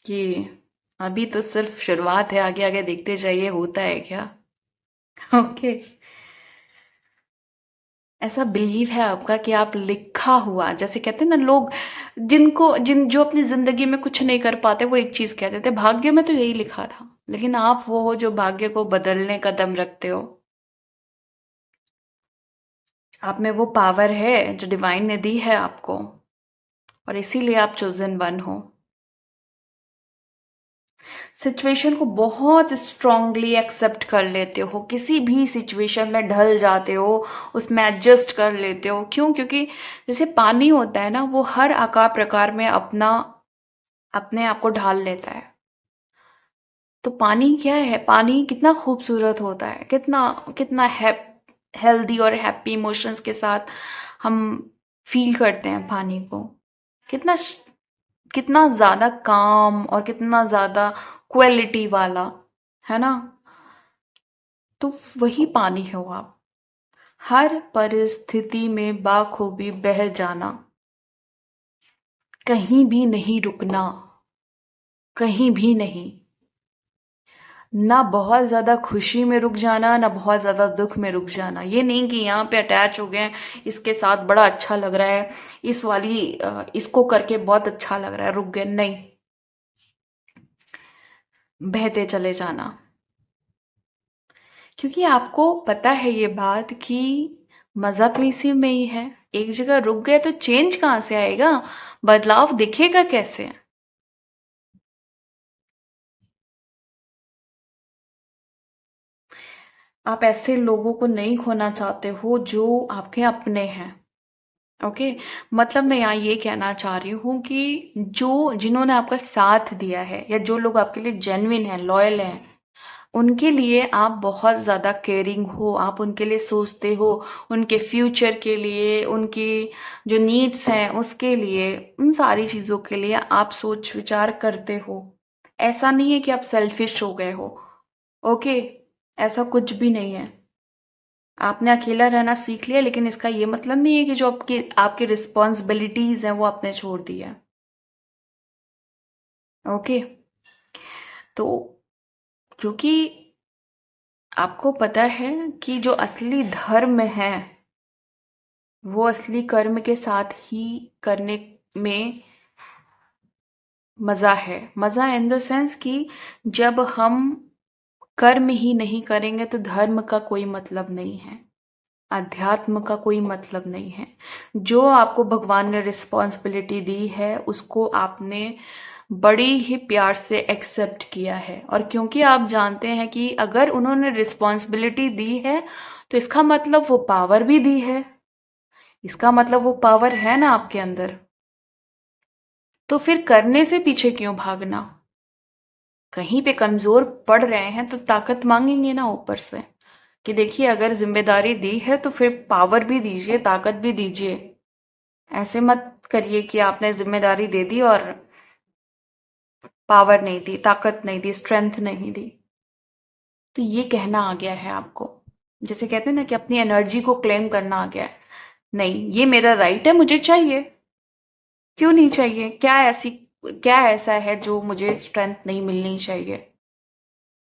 कि अभी तो सिर्फ शुरुआत है, आगे आगे देखते जाइए होता है क्या। ओके। ऐसा बिलीव है आपका कि आप लिखा हुआ, जैसे कहते हैं ना लोग, जो अपनी जिंदगी में कुछ नहीं कर पाते, वो एक चीज कहते थे, भाग्य में तो यही लिखा था, लेकिन आप वो हो जो भाग्य को बदलने का दम रखते हो। आप में वो पावर है जो डिवाइन ने दी है आपको, और इसीलिए आप चोजन वन हो। सिचुएशन को बहुत स्ट्रांगली एक्सेप्ट कर लेते हो, किसी भी सिचुएशन में ढल जाते हो, उसमें एडजस्ट कर लेते हो। क्यों? क्योंकि जैसे पानी होता है ना, वो हर आकार प्रकार में अपने आप को ढाल लेता है। तो पानी क्या है? पानी कितना खूबसूरत होता है, कितना कितना हेल्दी और हैप्पी इमोशंस के साथ हम फील करते हैं पानी को, कितना कितना ज्यादा काम और कितना ज्यादा क्वालिटी वाला, है ना। तो वही पानी हो आप, हर परिस्थिति में बाखूबी बह जाना, कहीं भी नहीं रुकना, कहीं भी नहीं, ना बहुत ज्यादा खुशी में रुक जाना ना बहुत ज्यादा दुख में रुक जाना। ये नहीं कि यहाँ पे अटैच हो गए हैं, इसके साथ बड़ा अच्छा लग रहा है, इसको करके बहुत अच्छा लग रहा है, रुक गए नहीं, बहते चले जाना। क्योंकि आपको पता है ये बात कि मजा तो इसी में ही है। एक जगह रुक गए तो चेंज कहाँ से आएगा, बदलाव दिखेगा कैसे। आप ऐसे लोगों को नहीं खोना चाहते हो जो आपके अपने हैं। ओके, मतलब मैं यहाँ ये कहना चाह रही हूँ कि जो जिन्होंने आपका साथ दिया है या जो लोग आपके लिए जेन्युइन है, लॉयल हैं, उनके लिए आप बहुत ज्यादा केयरिंग हो, आप उनके लिए सोचते हो, उनके फ्यूचर के लिए, उनकी जो नीड्स हैं उसके लिए, उन सारी चीजों के लिए आप सोच विचार करते हो। ऐसा नहीं है कि आप सेल्फिश हो गए हो। ओके, ऐसा कुछ भी नहीं है। आपने अकेला रहना सीख लिया, लेकिन इसका ये मतलब नहीं है कि जो आपकी आपकी रिस्पॉन्सिबिलिटीज हैं वो आपने छोड़ दी है। ओके, तो क्योंकि आपको पता है कि जो असली धर्म है वो असली कर्म के साथ ही करने में मजा है। मजा इन द सेंस कि जब हम कर्म ही नहीं करेंगे तो धर्म का कोई मतलब नहीं है, अध्यात्म का कोई मतलब नहीं है। जो आपको भगवान ने रिस्पॉन्सिबिलिटी दी है उसको आपने बड़ी ही प्यार से एक्सेप्ट किया है। और क्योंकि आप जानते हैं कि अगर उन्होंने रिस्पॉन्सिबिलिटी दी है तो इसका मतलब वो पावर भी दी है, इसका मतलब वो पावर है ना आपके अंदर। तो फिर करने से पीछे क्यों भागना। कहीं पे कमजोर पड़ रहे हैं तो ताकत मांगेंगे ना ऊपर से, कि देखिए अगर जिम्मेदारी दी है तो फिर पावर भी दीजिए, ताकत भी दीजिए। ऐसे मत करिए कि आपने जिम्मेदारी दे दी और पावर नहीं दी, ताकत नहीं दी, स्ट्रेंथ नहीं दी। तो ये कहना आ गया है आपको, जैसे कहते हैं ना कि अपनी एनर्जी को क्लेम करना आ गया है। नहीं, ये मेरा राइट है, मुझे चाहिए। क्यों नहीं चाहिए, क्या ऐसा है जो मुझे स्ट्रेंथ नहीं मिलनी चाहिए।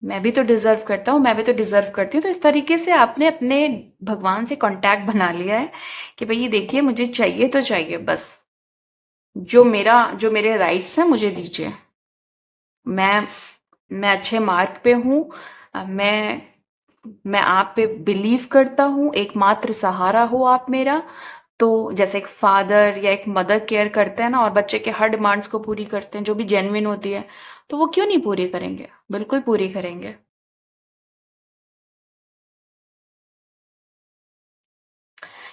मैं भी तो डिजर्व करता हूँ, मैं भी तो डिजर्व करती हूँ। तो इस तरीके से आपने अपने भगवान से कांटेक्ट बना लिया है कि भाई ये देखिए मुझे चाहिए तो चाहिए, बस जो मेरे राइट्स हैं मुझे दीजिए। मैं मैं अच्छे मार्ग पे हूँ। मैं आप पे बिलीव करता हूँ, एकमात्र सहारा हो आप मेरा। तो जैसे एक फादर या एक मदर केयर करते हैं ना और बच्चे के हर डिमांड्स को पूरी करते हैं जो भी जेन्युइन होती है, तो वो क्यों नहीं पूरी करेंगे, बिल्कुल पूरी करेंगे।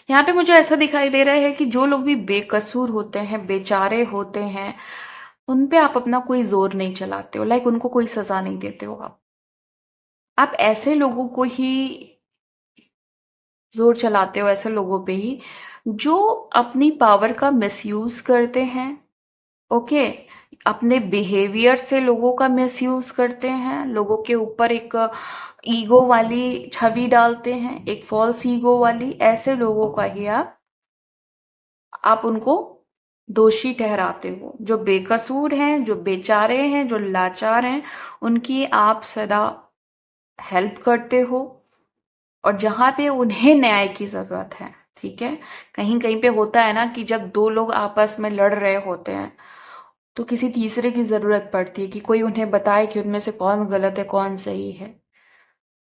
यहाँ पे मुझे ऐसा दिखाई दे रहा है कि जो लोग भी बेकसूर होते हैं, बेचारे होते हैं, उन पे आप अपना कोई जोर नहीं चलाते हो, लाइक उनको कोई सजा नहीं देते हो आप ऐसे लोगों को ही जोर चलाते हो, ऐसे लोगों पे ही जो अपनी पावर का मिसयूज करते हैं। ओके, अपने बिहेवियर से लोगों का मिसयूज करते हैं, लोगों के ऊपर एक ईगो वाली छवि डालते हैं, एक फॉल्स ईगो वाली। ऐसे लोगों का ही आप उनको दोषी ठहराते हो। जो बेकसूर हैं, जो बेचारे हैं, जो लाचार हैं, उनकी आप सदा हेल्प करते हो। और जहां पे उन्हें न्याय की जरूरत है, ठीक है, कहीं कहीं पे होता है ना कि जब दो लोग आपस में लड़ रहे होते हैं तो किसी तीसरे की जरूरत पड़ती है कि कोई उन्हें बताए कि उनमें से कौन गलत है कौन सही है।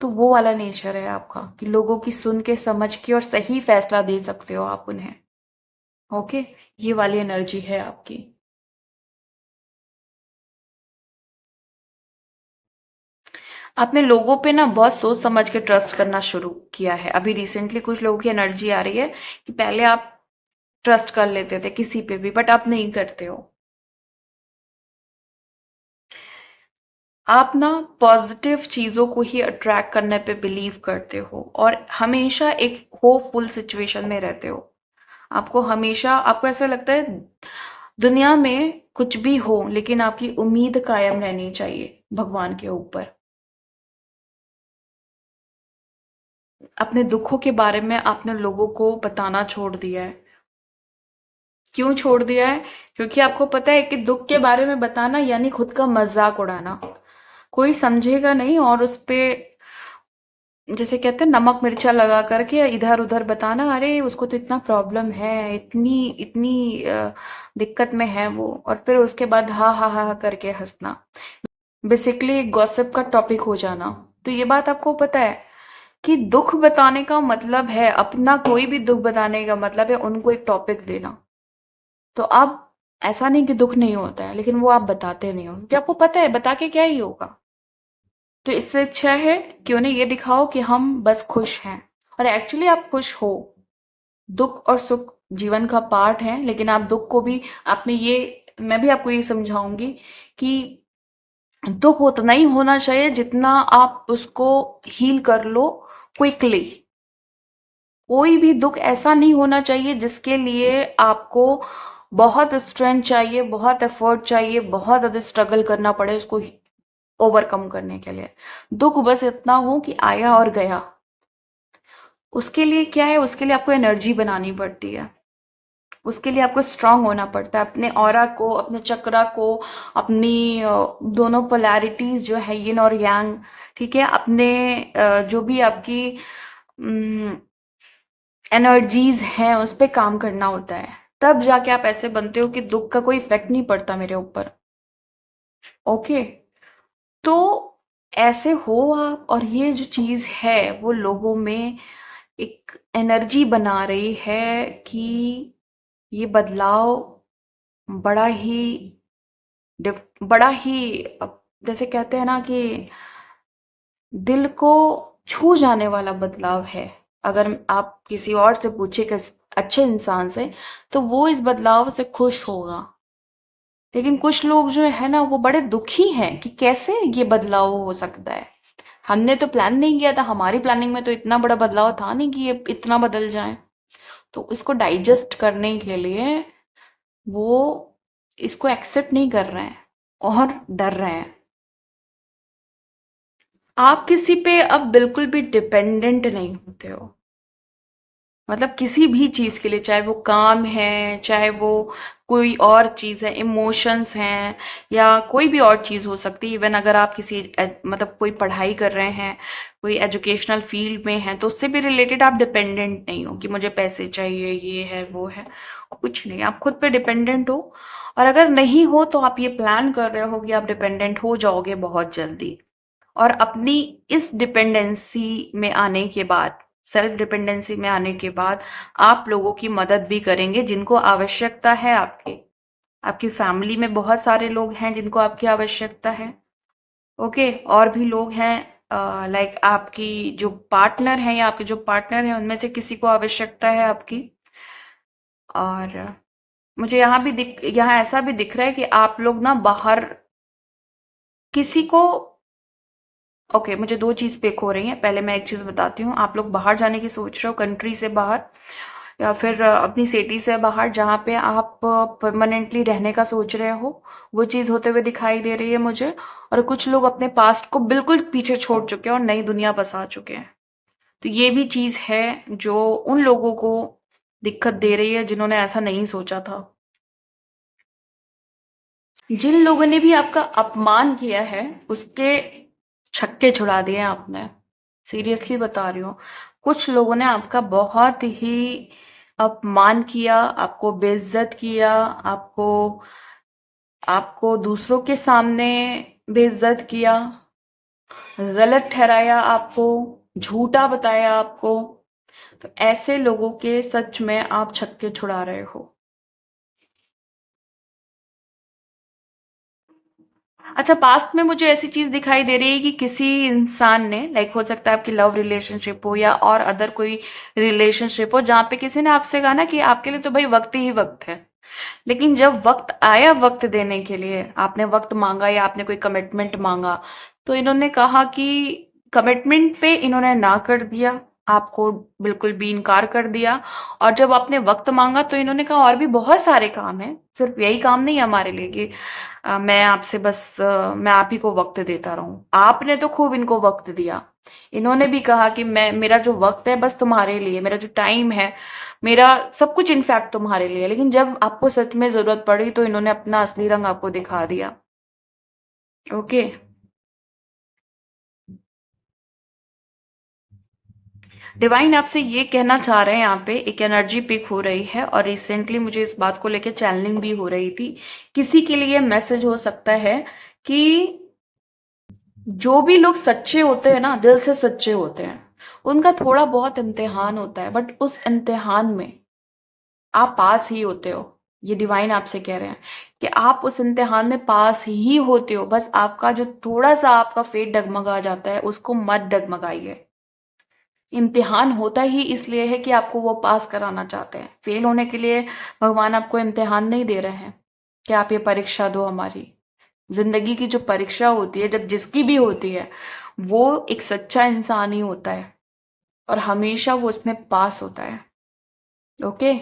तो वो वाला नेचर है आपका कि लोगों की सुन के समझ के और सही फैसला दे सकते हो आप उन्हें। ओके, ये वाली एनर्जी है आपकी। आपने लोगों पे ना बहुत सोच समझ के ट्रस्ट करना शुरू किया है। अभी रिसेंटली कुछ लोगों की एनर्जी आ रही है कि पहले आप ट्रस्ट कर लेते थे किसी पे भी, बट आप नहीं करते हो। आप ना पॉजिटिव चीजों को ही अट्रैक्ट करने पे बिलीव करते हो और हमेशा एक होपफुल सिचुएशन में रहते हो। आपको हमेशा, आपको ऐसा लगता है दुनिया में कुछ भी हो लेकिन आपकी उम्मीद कायम रहनी चाहिए भगवान के ऊपर। अपने दुखों के बारे में आपने लोगों को बताना छोड़ दिया है। क्यों छोड़ दिया है? क्योंकि आपको पता है कि दुख के बारे में बताना यानी खुद का मजाक उड़ाना। कोई समझेगा नहीं और उस पे जैसे कहते हैं नमक मिर्चा लगा करके इधर उधर बताना, अरे उसको तो इतना प्रॉब्लम है, इतनी इतनी दिक्कत में है वो, और फिर उसके बाद हा हा हा करके हंसना। बेसिकली एक गॉसिप का टॉपिक हो जाना। तो ये बात आपको पता है कि दुख बताने का मतलब है, अपना कोई भी दुख बताने का मतलब है उनको एक टॉपिक देना। तो अब ऐसा नहीं कि दुख नहीं होता है, लेकिन वो आप बताते नहीं हो क्योंकि आपको पता है बता के क्या ही होगा। तो इससे अच्छा है कि उन्हें ये दिखाओ कि हम बस खुश हैं, और एक्चुअली आप खुश हो। दुख और सुख जीवन का पार्ट है, लेकिन आप दुख को भी आपने ये मैं भी आपको ये समझाऊंगी कि दुख उतना ही होना चाहिए जितना आप उसको हील कर लो क्विकली। कोई भी दुख ऐसा नहीं होना चाहिए जिसके लिए आपको बहुत स्ट्रेंथ चाहिए, बहुत एफर्ट चाहिए, बहुत ज्यादा स्ट्रगल करना पड़े उसको ओवरकम करने के लिए। दुख बस इतना हो कि आया और गया। उसके लिए क्या है, उसके लिए आपको एनर्जी बनानी पड़ती है। उसके लिए आपको स्ट्रांग होना पड़ता है, अपने ऑरा को, अपने चक्रा को, अपनी दोनों पोलैरिटीज जो है यिन और यांग, ठीक है, अपने जो भी आपकी एनर्जीज हैं उस पे काम करना होता है। तब जाके आप ऐसे बनते हो कि दुख का कोई इफेक्ट नहीं पड़ता मेरे ऊपर। ओके। तो ऐसे हो आप, और ये जो चीज है वो लोगों में एक एनर्जी बना रही है कि ये बदलाव बड़ा ही बड़ा ही जैसे कहते हैं ना कि दिल को छू जाने वाला बदलाव है। अगर आप किसी और से पूछे, किस अच्छे इंसान से, तो वो इस बदलाव से खुश होगा। लेकिन कुछ लोग जो है ना वो बड़े दुखी हैं कि कैसे ये बदलाव हो सकता है। हमने तो प्लान नहीं किया था, हमारी प्लानिंग में तो इतना बड़ा बदलाव था नहीं कि ये इतना बदल जाए। तो इसको डाइजेस्ट करने के लिए वो इसको एक्सेप्ट नहीं कर रहे हैं और डर रहे हैं। आप किसी पे अब बिल्कुल भी डिपेंडेंट नहीं होते हो। मतलब किसी भी चीज के लिए, चाहे वो काम है, चाहे वो कोई और चीज है, इमोशंस हैं, या कोई भी और चीज हो सकती है। इवन अगर आप किसी मतलब कोई पढ़ाई कर रहे हैं, कोई एजुकेशनल फील्ड में है, तो उससे भी रिलेटेड आप डिपेंडेंट नहीं हो कि मुझे पैसे चाहिए, ये है वो है। कुछ नहीं, आप खुद पे डिपेंडेंट हो। और अगर नहीं हो तो आप ये प्लान कर रहे हो कि आप डिपेंडेंट हो जाओगे बहुत जल्दी। और अपनी इस डिपेंडेंसी में आने के बाद, सेल्फ डिपेंडेंसी में आने के बाद, आप लोगों की मदद भी करेंगे जिनको आवश्यकता है आपकी। आपकी फैमिली में बहुत सारे लोग हैं जिनको आपकी आवश्यकता है। ओके, और भी लोग हैं, लाइक आपकी जो पार्टनर है या आपके जो पार्टनर है उनमें से किसी को आवश्यकता है आपकी। और मुझे यहाँ ऐसा भी दिख रहा है कि आप लोग ना बाहर किसी को ओके, मुझे दो चीज पिक हो रही है। पहले मैं एक चीज बताती हूँ, आप लोग बाहर जाने की सोच रहे हो, कंट्री से बाहर, या फिर अपनी सिटी से बाहर जहाँ पे आप परमानेंटली रहने का सोच रहे हो। वो चीज होते हुए दिखाई दे रही है मुझे। और कुछ लोग अपने पास्ट को बिल्कुल पीछे छोड़ चुके हैं और नई दुनिया बसा चुके हैं। तो ये भी चीज है जो उन लोगों को दिक्कत दे रही है जिन्होंने ऐसा नहीं सोचा था। जिन लोगों ने भी आपका अपमान किया है उसके छक्के छुड़ा दिए आपने। सीरियसली बता रही हूँ। कुछ लोगों ने आपका बहुत ही अपमान किया, आपको बेइज्जत किया, आपको आपको दूसरों के सामने बेइज्जत किया, गलत ठहराया आपको, झूठा बताया आपको। तो ऐसे लोगों के सच में आप छक्के छुड़ा रहे हो। अच्छा, पास्ट में मुझे ऐसी चीज दिखाई दे रही है कि किसी इंसान ने, लाइक हो सकता है आपकी लव रिलेशनशिप हो या और अदर कोई रिलेशनशिप हो, जहां पे किसी ने आपसे कहा ना कि आपके लिए तो भाई वक्त ही वक्त है। लेकिन जब वक्त आया वक्त देने के लिए, आपने वक्त मांगा या आपने कोई कमिटमेंट मांगा, तो इन्होंने कहा कि कमिटमेंट पे इन्होंने ना कर दिया। आपको बिल्कुल भी इनकार कर दिया। और जब आपने वक्त मांगा तो इन्होंने कहा और भी बहुत सारे काम हैं, सिर्फ यही काम नहीं है हमारे लिए कि मैं आपसे बस मैं आप ही को वक्त देता रहूं। आपने तो खूब इनको वक्त दिया। इन्होंने भी कहा कि मैं मेरा जो वक्त है बस तुम्हारे लिए, मेरा जो टाइम है, मेरा सब कुछ इनफैक्ट तुम्हारे लिए। लेकिन जब आपको सच में जरूरत पड़ी तो इन्होंने अपना असली रंग आपको दिखा दिया। ओके। डिवाइन आपसे ये कहना चाह रहे हैं, यहाँ पे एक एनर्जी पिक हो रही है और रिसेंटली मुझे इस बात को लेकर चैनलिंग भी हो रही थी। किसी के लिए मैसेज हो सकता है कि जो भी लोग सच्चे होते हैं ना, दिल से सच्चे होते हैं, उनका थोड़ा बहुत इम्तिहान होता है, बट उस इम्तिहान में आप पास ही होते हो। ये डिवाइन आपसे कह रहे हैं कि आप उस इम्तिहान में पास ही होते हो। बस आपका जो थोड़ा सा आपका फेट डगमगा जाता है, उसको मत डगमगाइए। इम्तिहान होता ही इसलिए है कि आपको वो पास कराना चाहते हैं। फेल होने के लिए भगवान आपको इम्तिहान नहीं दे रहे हैं कि आप ये परीक्षा दो हमारी। जिंदगी की जो परीक्षा होती है, जब जिसकी भी होती है, वो एक सच्चा इंसान ही होता है और हमेशा वो उसमें पास होता है। ओके।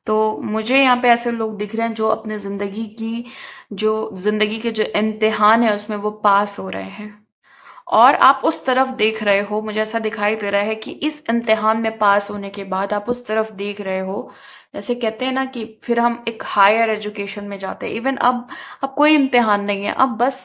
तो मुझे यहाँ पे ऐसे लोग दिख रहे हैं जो अपने जिंदगी के जो इम्तिहान है उसमें वो पास हो रहे हैं। और आप उस तरफ देख रहे हो, मुझे ऐसा दिखाई दे रहा है कि इस इम्तिहान में पास होने के बाद आप उस तरफ देख रहे हो। जैसे कहते हैं ना कि फिर हम एक हायर एजुकेशन में जाते हैं। इवन अब कोई इम्तिहान नहीं है, अब बस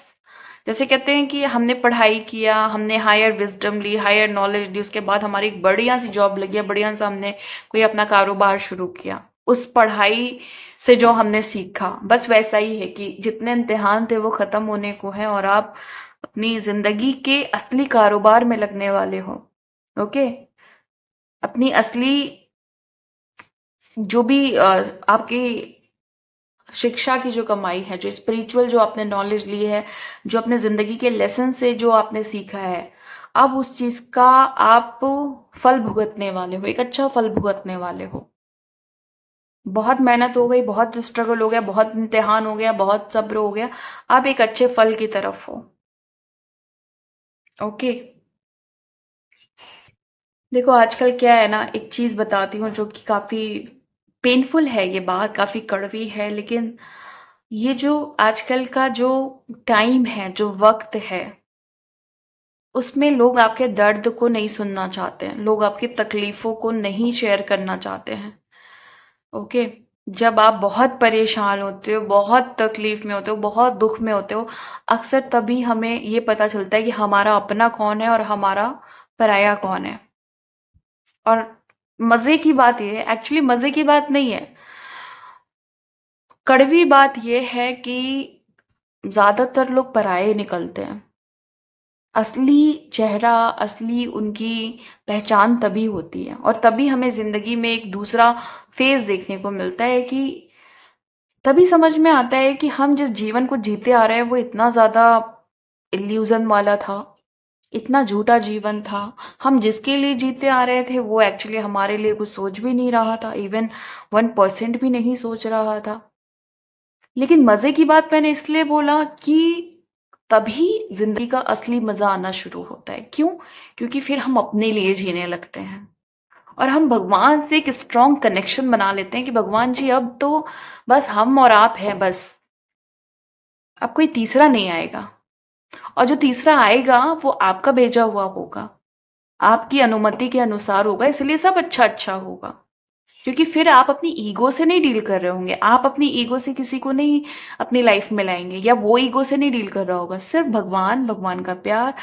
जैसे कहते हैं कि हमने पढ़ाई किया, हमने हायर विजडम ली, हायर नॉलेज ली, उसके बाद हमारी एक बढ़िया सी जॉब लगी है, बढ़िया सा हमने कोई अपना कारोबार शुरू किया। उस पढ़ाई से जो हमने सीखा, बस वैसा ही है कि जितने इम्तिहान थे वो खत्म होने को हैं और आप अपनी जिंदगी के असली कारोबार में लगने वाले हो। ओके। अपनी असली जो भी आपकी शिक्षा की जो कमाई है, जो स्पिरिचुअल जो आपने नॉलेज ली है, जो अपने जिंदगी के लेसन से जो आपने सीखा है, अब उस चीज का आप फल भुगतने वाले हो, एक अच्छा फल भुगतने वाले हो। बहुत मेहनत हो गई, बहुत स्ट्रगल हो गया, बहुत इम्तिहान हो गया, बहुत सब्र हो गया, अब एक अच्छे फल की तरफ हो। ओके। देखो आजकल क्या है ना, एक चीज बताती हूँ जो कि काफी पेनफुल है, ये बात काफी कड़वी है, लेकिन ये जो आजकल का जो टाइम है, जो वक्त है, उसमें लोग आपके दर्द को नहीं सुनना चाहते हैं, लोग आपकी तकलीफों को नहीं शेयर करना चाहते हैं। ओके। जब आप बहुत परेशान होते हो, बहुत तकलीफ में होते हो, बहुत दुख में होते हो, अक्सर तभी हमें ये पता चलता है कि हमारा अपना कौन है और हमारा पराया कौन है। और मजे की बात ये है, एक्चुअली मजे की बात नहीं है, कड़वी बात ये है कि ज्यादातर लोग पराये निकलते हैं। असली चेहरा, असली उनकी पहचान तभी होती है और तभी हमें जिंदगी में एक दूसरा फेज देखने को मिलता है कि तभी समझ में आता है कि हम जिस जीवन को जीते आ रहे हैं वो इतना ज्यादा इल्यूजन वाला था, इतना झूठा जीवन था। हम जिसके लिए जीते आ रहे थे वो एक्चुअली हमारे लिए कुछ सोच भी नहीं रहा था, इवन 1% भी नहीं सोच रहा था। लेकिन मजे की बात मैंने इसलिए बोला कि तभी जिंदगी का असली मजा आना शुरू होता है। क्यों? क्योंकि फिर हम अपने लिए जीने लगते हैं और हम भगवान से एक स्ट्रॉन्ग कनेक्शन बना लेते हैं कि भगवान जी अब तो बस हम और आप हैं, बस अब कोई तीसरा नहीं आएगा। और जो तीसरा आएगा वो आपका भेजा हुआ होगा, आपकी अनुमति के अनुसार होगा, इसलिए सब अच्छा अच्छा होगा। क्योंकि फिर आप अपनी ईगो से नहीं डील कर रहे होंगे, आप अपनी ईगो से किसी को नहीं अपनी लाइफ में लाएंगे, या वो ईगो से नहीं डील कर रहा होगा। सिर्फ भगवान, भगवान का प्यार,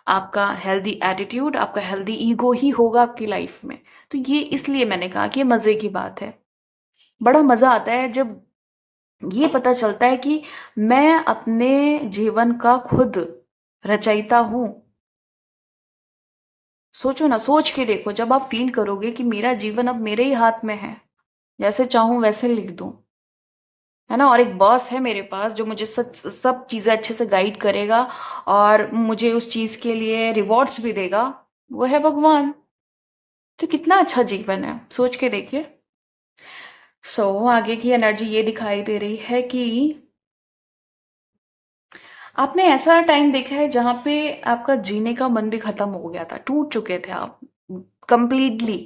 आपका हेल्दी एटीट्यूड, आपका हेल्दी ईगो ही होगा आपकी लाइफ में। तो ये इसलिए मैंने कहा कि ये मजे की बात है। बड़ा मजा आता है जब ये पता चलता है कि मैं अपने जीवन का खुद रचयिता हूं। सोचो ना, सोच के देखो, जब आप फील करोगे कि मेरा जीवन अब मेरे ही हाथ में है, जैसे चाहूं वैसे लिख दूं, है ना, और एक बॉस है मेरे पास जो मुझे सब सब चीजें अच्छे से गाइड करेगा और मुझे उस चीज के लिए रिवॉर्ड्स भी देगा, वो है भगवान। तो कितना अच्छा जीवन है, सोच के देखिए। आगे की एनर्जी ये दिखाई दे रही है कि आपने ऐसा टाइम देखा है जहां पे आपका जीने का मन भी खत्म हो गया था, टूट चुके थे आप, कंप्लीटली।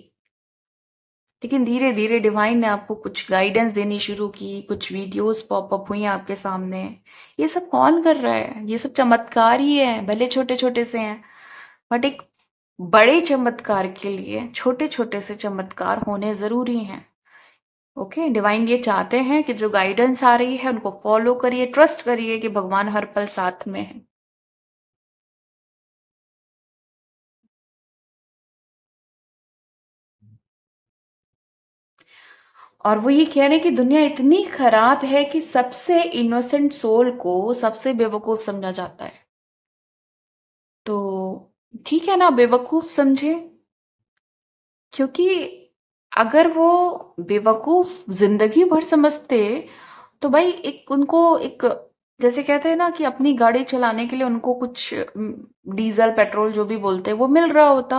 लेकिन धीरे धीरे डिवाइन ने आपको कुछ गाइडेंस देनी शुरू की, कुछ वीडियोस पॉपअप हुई आपके सामने। ये सब कौन कर रहा है? ये सब चमत्कार ही है, भले छोटे छोटे से हैं, बट एक बड़े चमत्कार के लिए छोटे छोटे से चमत्कार होने जरूरी हैं। ओके, डिवाइन ये चाहते हैं कि जो गाइडेंस आ रही है उनको फॉलो करिए, ट्रस्ट करिए कि भगवान हर पल साथ में है। और वो ये कह रहे हैं कि दुनिया इतनी खराब है कि सबसे इनोसेंट सोल को सबसे बेवकूफ समझा जाता है। तो ठीक है ना, बेवकूफ समझे, क्योंकि अगर वो बेवकूफ जिंदगी भर समझते तो भाई एक उनको एक, जैसे कहते हैं ना कि अपनी गाड़ी चलाने के लिए उनको कुछ डीजल पेट्रोल जो भी बोलते हैं वो मिल रहा होता,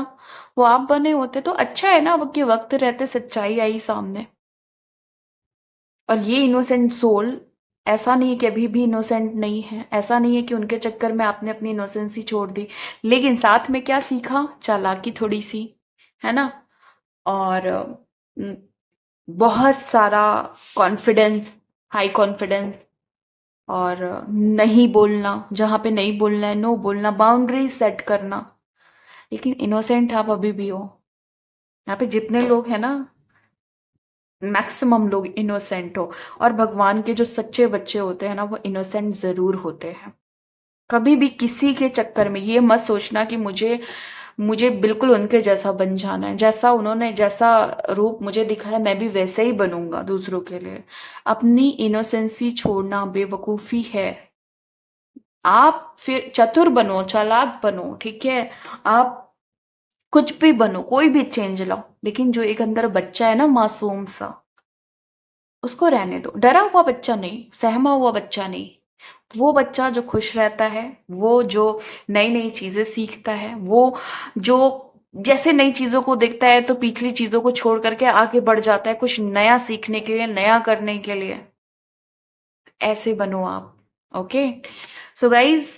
वो आप बने होते तो अच्छा है ना, वो के वक्त रहते सच्चाई आई सामने। और ये इनोसेंट सोल, ऐसा नहीं है कि अभी भी इनोसेंट नहीं है, ऐसा नहीं है कि उनके चक्कर में आपने अपनी इनोसेंसी छोड़ दी, लेकिन साथ में क्या सीखा? चालाकी थोड़ी सी, है ना? और बहुत सारा कॉन्फिडेंस, हाई कॉन्फिडेंस, और नहीं बोलना जहां पे नहीं बोलना है, नो बोलना, बाउंड्री सेट करना। लेकिन इनोसेंट आप अभी भी हो। यहाँ पे जितने लोग हैं ना, मैक्सिमम लोग इनोसेंट हो। और भगवान के जो सच्चे बच्चे होते हैं ना, वो इनोसेंट जरूर होते हैं। कभी भी किसी के चक्कर में ये मत सोचना कि मुझे मुझे बिल्कुल उनके जैसा बन जाना है, जैसा उन्होंने, जैसा रूप मुझे दिखाया मैं भी वैसे ही बनूंगा दूसरों के लिए। अपनी इनोसेंसी छोड़ना बेवकूफी है। आप फिर चतुर बनो, चालाक बनो, ठीक है, आप कुछ भी बनो, कोई भी चेंज लाओ, लेकिन जो एक अंदर बच्चा है ना मासूम सा, उसको रहने दो। डरा हुआ बच्चा नहीं, सहमा हुआ बच्चा नहीं, वो बच्चा जो खुश रहता है, वो जो नई नई चीजें सीखता है, वो जो जैसे नई चीजों को देखता है तो पिछली चीजों को छोड़ करके आगे बढ़ जाता है कुछ नया सीखने के लिए, नया करने के लिए। ऐसे बनो आप। ओके, सो गाइज,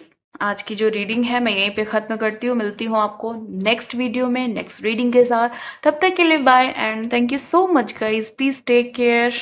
आज की जो रीडिंग है मैं यहीं पे खत्म करती हूँ। मिलती हूँ आपको नेक्स्ट वीडियो में नेक्स्ट रीडिंग के साथ। तब तक के लिए bye and thank you so much guys, please take care.